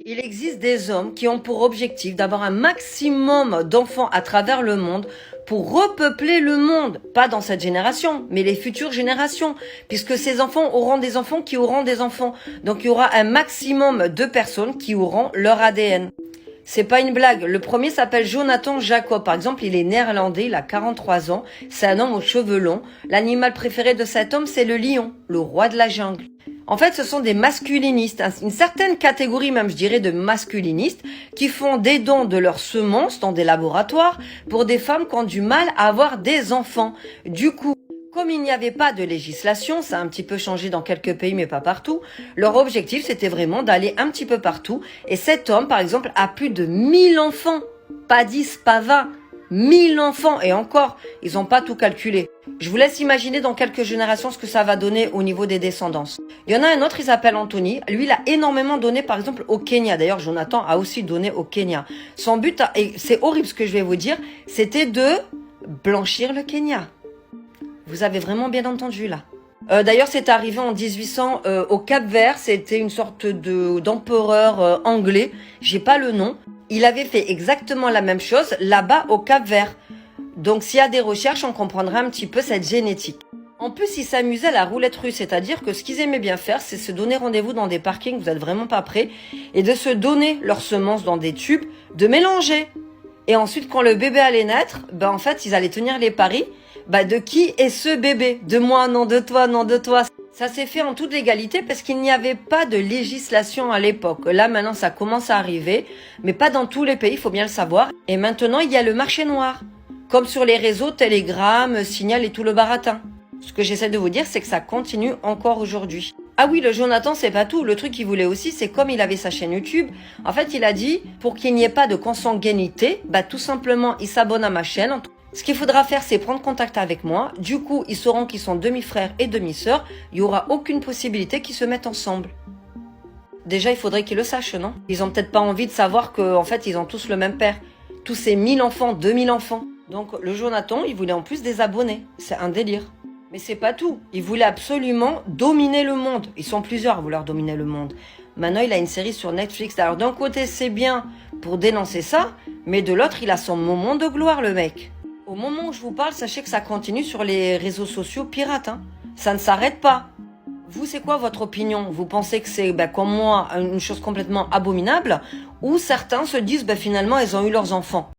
Il existe des hommes qui ont pour objectif d'avoir un maximum d'enfants à travers le monde pour repeupler le monde. Pas dans cette génération, mais les futures générations. Puisque ces enfants auront des enfants qui auront des enfants. Donc il y aura un maximum de personnes qui auront leur ADN. C'est pas une blague. Le premier s'appelle Jonathan Jacob. Par exemple, il est néerlandais, il a 43 ans. C'est un homme aux cheveux longs. L'animal préféré de cet homme, c'est le lion, le roi de la jungle. En fait, ce sont des masculinistes, une certaine catégorie même, je dirais, de masculinistes qui font des dons de leurs semences dans des laboratoires pour des femmes qui ont du mal à avoir des enfants. Du coup, comme il n'y avait pas de législation, ça a un petit peu changé dans quelques pays mais pas partout, leur objectif c'était vraiment d'aller un petit peu partout. Et cet homme, par exemple, a plus de 1000 enfants. Pas 10, pas 20. 1000 enfants, et encore, ils n'ont pas tout calculé. Je vous laisse imaginer dans quelques générations ce que ça va donner au niveau des descendances. Il y en a un autre, il s'appelle Anthony. Lui, il a énormément donné, par exemple, au Kenya. D'ailleurs, Jonathan a aussi donné au Kenya. Son but, et c'est horrible ce que je vais vous dire, c'était de blanchir le Kenya. Vous avez vraiment bien entendu, là. D'ailleurs, c'est arrivé en 1800 au Cap-Vert. C'était une sorte d'empereur anglais. J'ai pas le nom. Il avait fait exactement la même chose là-bas au Cap-Vert. Donc, s'il y a des recherches, on comprendra un petit peu cette génétique. En plus, ils s'amusaient à la roulette russe, c'est-à-dire que ce qu'ils aimaient bien faire, c'est se donner rendez-vous dans des parkings, vous êtes vraiment pas prêts, et de se donner leurs semences dans des tubes, de mélanger. Et ensuite, quand le bébé allait naître, en fait, ils allaient tenir les paris. De qui est ce bébé? De moi, non de toi, non de toi. Ça s'est fait en toute légalité parce qu'il n'y avait pas de législation à l'époque. Là, maintenant, ça commence à arriver, mais pas dans tous les pays, il faut bien le savoir. Et maintenant, il y a le marché noir, comme sur les réseaux Telegram, Signal et tout le baratin. Ce que j'essaie de vous dire, c'est que ça continue encore aujourd'hui. Ah oui, le Jonathan, c'est pas tout. Le truc qu'il voulait aussi, c'est comme il avait sa chaîne YouTube, en fait, il a dit, pour qu'il n'y ait pas de consanguinité, tout simplement, il s'abonne à ma chaîne. Ce qu'il faudra faire, c'est prendre contact avec moi. Du coup, ils sauront qu'ils sont demi-frères et demi-sœurs. Il n'y aura aucune possibilité qu'ils se mettent ensemble. Déjà, il faudrait qu'ils le sachent, non? Ils ont peut-être pas envie de savoir qu'en fait, ils ont tous le même père. Tous ces 1000 enfants, 2000 enfants. Donc, le Jonathan, il voulait en plus des abonnés. C'est un délire. Mais c'est pas tout. Il voulait absolument dominer le monde. Ils sont plusieurs à vouloir dominer le monde. Maintenant, il a une série sur Netflix. Alors, d'un côté, c'est bien pour dénoncer ça, mais de l'autre, il a son moment de gloire, le mec. Au moment où je vous parle, sachez que ça continue sur les réseaux sociaux pirates. Ça ne s'arrête pas. Vous, c'est quoi votre opinion? Vous pensez que c'est, comme moi, une chose complètement abominable? Ou certains se disent, finalement, ils ont eu leurs enfants?